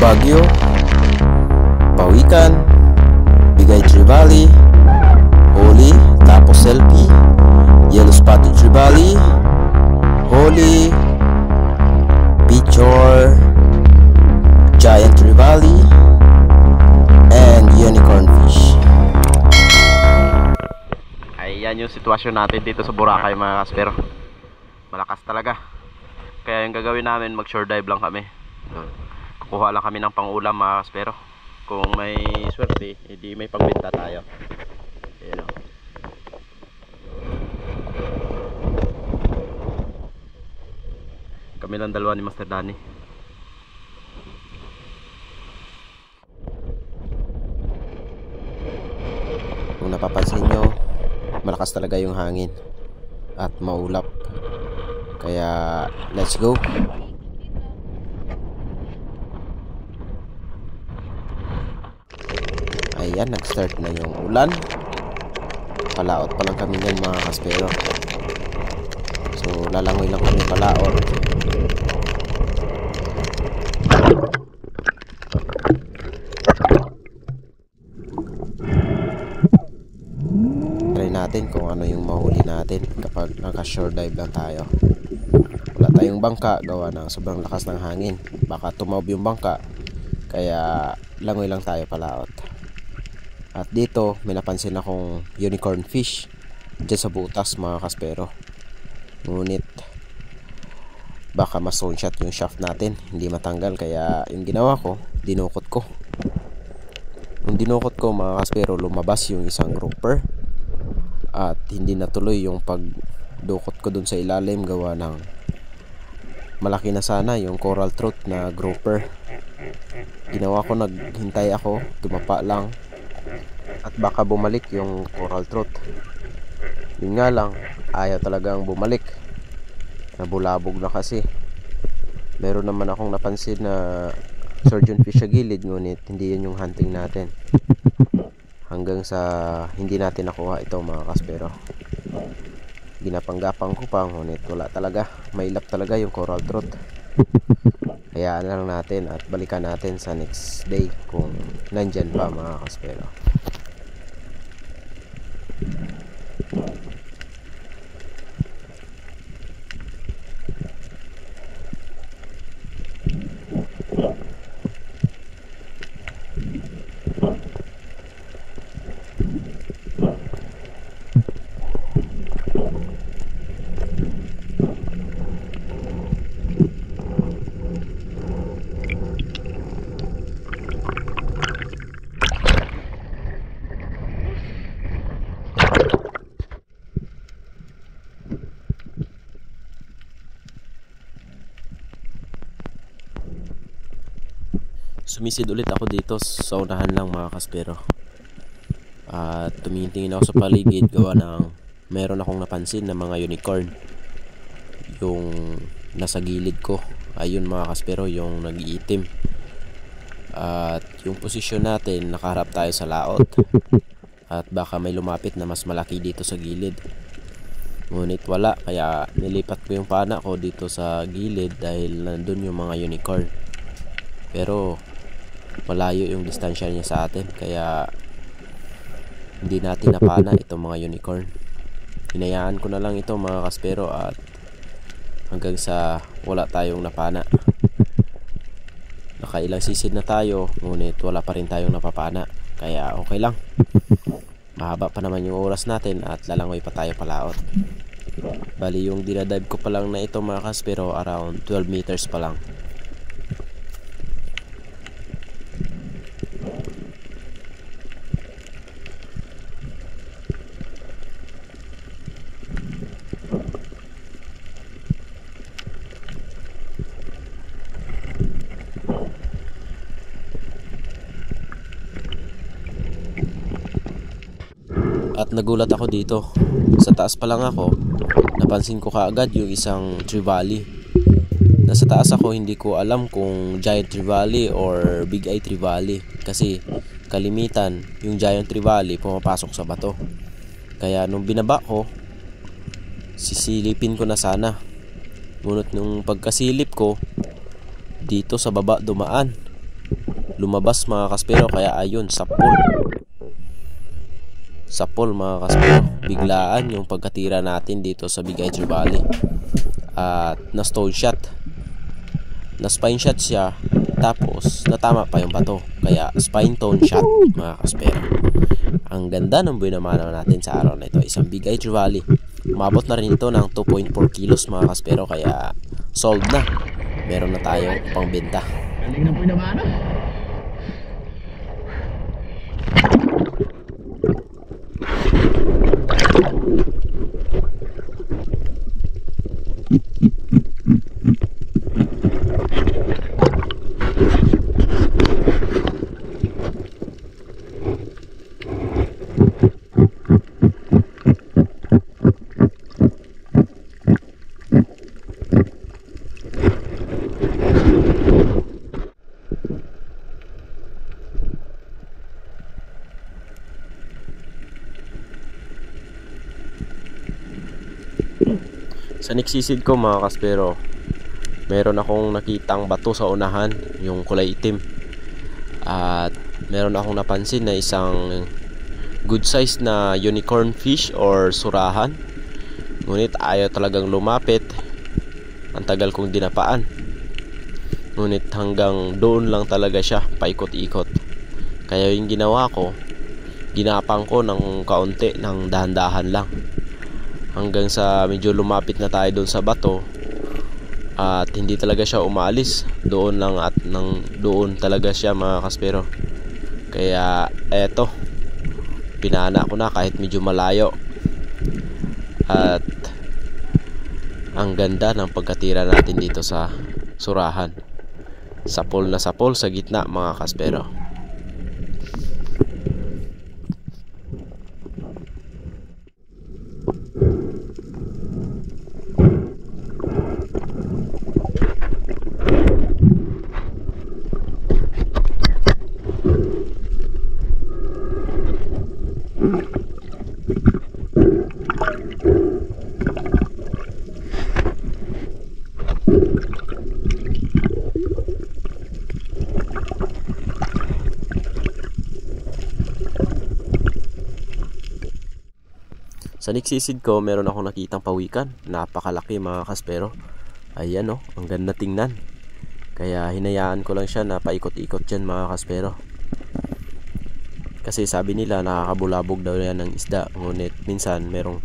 Baguio, Pawikan, Bigay Trevally, Holy, tapos Selfie, Yellow Spotted Trevally, Holy, Picture, Giant Trevally, and Unicorn Fish. Ay, yan yung sitwasyon natin dito sa Boracay mga kaspero. Malakas talaga. Kaya yung gagawin namin, mag shore dive lang kami. Kukuha lang kami ng pangulam mga kaspero. Kung may swerte, hindi may pangbenta tayo. Ayan o. Kami lang dalawa ni Master Danny. Kung napapansin nyo, malakas talaga yung hangin at maulap. Kaya let's go. Ayan, nag-start na yung ulan. Palaot pa lang kami yan mga kaspero. So lalangoy lang kami palaot. Try natin kung ano yung mahuli natin kapag naka-shore dive lang tayo. Wala tayong bangka, gawa ng sobrang lakas ng hangin. Baka tumaob yung bangka. Kaya langoy lang tayo palaot. At dito may napansin akong unicorn fish dyan sa butas mga kaspero. Ngunit baka ma-stone shot yung shaft natin, hindi matanggal. Kaya yung ginawa ko, dinukot ko. Yung dinukot ko mga kaspero, lumabas yung isang grouper. At hindi natuloy yung pagdukot ko dun sa ilalim, gawa ng malaki na sana yung coral trout na grouper. Ginawa ko, naghintay ako, dumapa lang at baka bumalik yung coral trout. Yun nga lang, ayaw talagang bumalik. Nabulabog na kasi. Meron naman akong napansin na surgeon fish sa gilid, ngunit hindi yan yung hunting natin. Hanggang sa hindi natin nakuha ito mga kaspero. Ginapanggapang ko pa, ngunit wala talaga. Mailap talaga yung coral trout. Hayaan na lang natin at balikan natin sa next day kung nandyan pa mga kaspero. Sumisid ulit ako dito sa unahan lang mga kaspero. At tumitingin ako sa paligid, gawa ng meron akong napansin na mga unicorn yung nasa gilid ko. Ayun mga kaspero, yung nag-iitim. At yung posisyon natin, nakaharap tayo sa laot. At baka may lumapit na mas malaki dito sa gilid. Ngunit wala, kaya nilipat ko yung pana ko dito sa gilid dahil nandun yung mga unicorn. Pero malayo yung distansya niya sa atin, kaya hindi natin napana itong mga unicorn. Hinayaan ko na lang ito mga kaspero at hanggang sa wala tayong napana. Nakailang sisid na tayo, ngunit wala pa rin tayong napapana. Kaya okay lang. Mahaba pa naman yung oras natin at lalangoy pa tayo palaot. Bali yung dinadive ko pa lang na ito mga kaspero, around 12 meters pa lang. At nagulat ako dito. Sa taas pa lang ako, napansin ko kaagad yung isang trevally. Nasa taas ako, hindi ko alam kung giant trevally or big eye trevally. Kasi kalimitan, yung giant trevally pumapasok sa bato. Kaya nung binaba ko, sisilipin ko na sana. Ngunit nung pagkasilip ko, dito sa baba dumaan. lumabas mga kaspero. Kaya ayun, sapol mga kaspero, biglaan yung pagkatira natin dito sa Big Tree Valley. At na stone shot, na spine shot siya, tapos natama pa yung bato, kaya spine tone shot mga kaspero. Ang ganda ng buhay naman natin sa araw na ito, isang Big Tree Valley. Umabot na rin ito ng 2.4 kilos mga kaspero, kaya sold na, meron na tayong pangbenta. Galing na po naman. Sa nagsisid ko mga kaspero, meron akong nakitang bato sa unahan, yung kulay itim. At meron akong napansin na isang good size na unicorn fish or surahan. Ngunit ayaw talagang lumapit. Ang tagal kong dinapaan. Ngunit hanggang doon lang talaga siya, paikot-ikot. Kaya yung ginawa ko, ginapang ko ng kaunti, ng dahan-dahan lang, hanggang sa medyo lumapit na tayo doon sa bato. At hindi talaga siya umaalis. Doon lang at doon talaga siya mga kaspero. Kaya eto, pinana ko na kahit medyo malayo. At ang ganda ng pagkatira natin dito sa surahan. Sapol na sapol sa gitna mga kaspero. Sa nagsisid ko, meron akong nakitang pawikan. Napakalaki mga kaspero. Ayan o, ang ganda tingnan. Kaya hinayaan ko lang siya na paikot-ikot dyan mga kaspero. Kasi sabi nila nakakabulabog daw yan ng isda. Ngunit minsan merong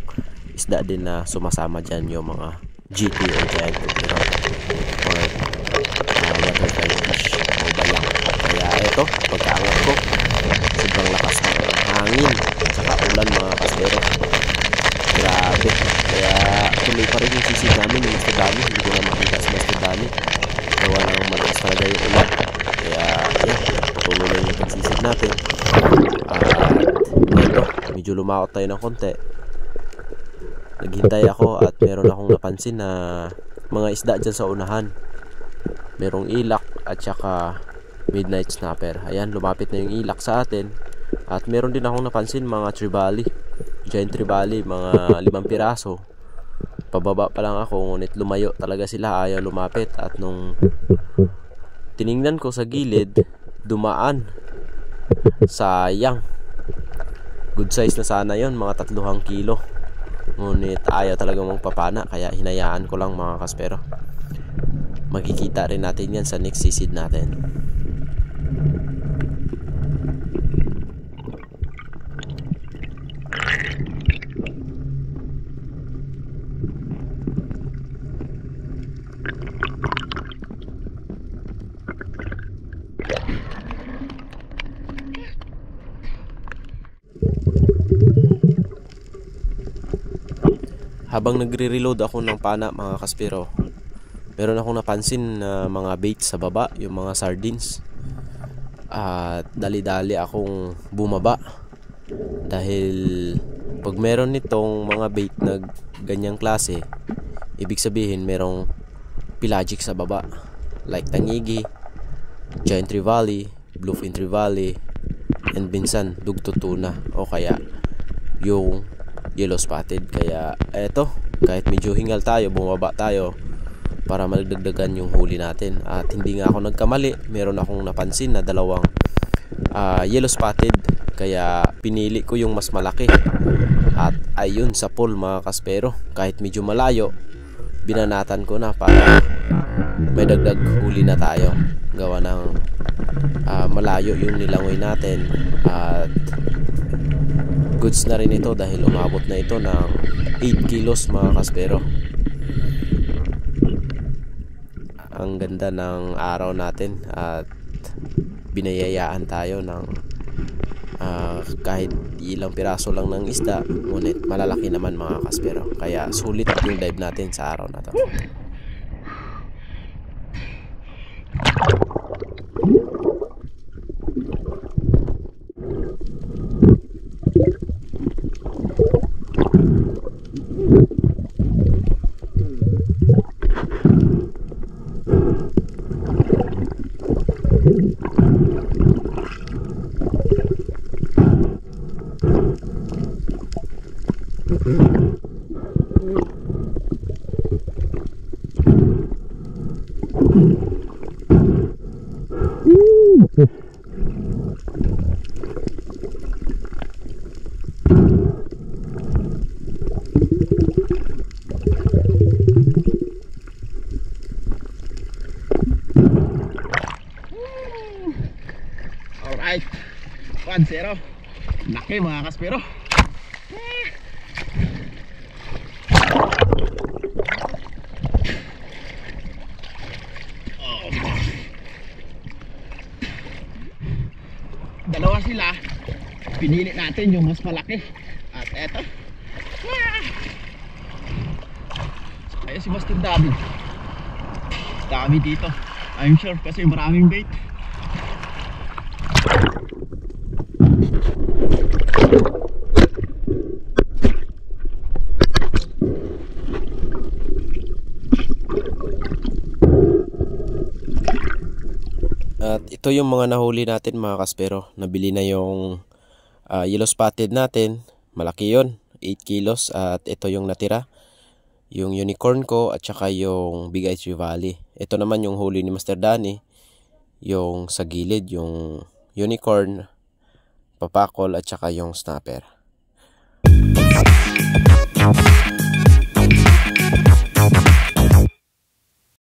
isda din na sumasama dyan, yung mga GT o giant tuna or waterfly fish o bayang. Kaya eto, pagkaangat ko, sobrang lakas ng hangin at saka ulan mga kaspero. Grabe. Kaya tuloy pa rin yung sisid namin, yung Mr. Dani. Hindi ko na makita sa Mr. Dani. Gawa ng malakas talaga yung ulan. Kaya yan, tuloy lang yung pagsisid natin. Ito, medyo lumakot tayo ng konti. Naghintay ako at meron akong napansin na mga isda dyan sa unahan. Merong ilak at saka midnight snapper. Ayan, lumapit na yung ilak sa atin. At meron din akong napansin mga trevally, giant trevally, mga 5 piraso. Pababa pa lang ako, ngunit lumayo talaga sila, ayaw lumapit. At nung tiningnan ko sa gilid, dumaan. Sayang. Good size na sana yon, mga 3 kilo. Ngunit ayaw talaga magpapana, kaya hinayaan ko lang mga kaspero. Makikita rin natin yan sa next sisid natin. Habang nagre-reload ako ng pana mga kaspero, meron akong napansin na mga bait sa baba, yung mga sardines. At dali-dali akong bumaba. Dahil pag meron nitong mga bait na ganyang klase, ibig sabihin merong pelagic sa baba. Like tangigi, giant trevally, bluefin trevally, and minsan dugto tuna, o kaya yung yellow spotted. Kaya eto, kahit medyo hingal tayo, bumaba tayo, para magdagdagan yung huli natin. At hindi nga ako nagkamali, meron akong napansin na dalawang yellow spotted, kaya pinili ko yung mas malaki. At ayun, sa pool mga kaspero, kahit medyo malayo, binanatan ko na para may dagdag huli na tayo. Gawa ng malayo yung nilangoy natin, at goods na rin ito dahil umabot na ito ng 8 kilos mga kaspero. Ang ganda ng araw natin at binayayaan tayo ng kahit ilang piraso lang ng isda, ngunit malalaki naman mga kaspero. Kaya sulit yung dive natin sa araw na to. Alright, 1-0. Laki mga kaspero. Dalawa sila, pinili natin yung mas malaki. At eto, ayun si Master David. Dami dito, I'm sure, kasi maraming bait. At ito yung mga nahuli natin mga kaspero. Nabili na yung yellow spotted natin. Malaki yon, 8 kilos. At ito yung natira, yung unicorn ko at saka yung Big Eyes Valley. Ito naman yung huli ni Master Danny, yung sa gilid, yung unicorn, papakol at saka yung snapper.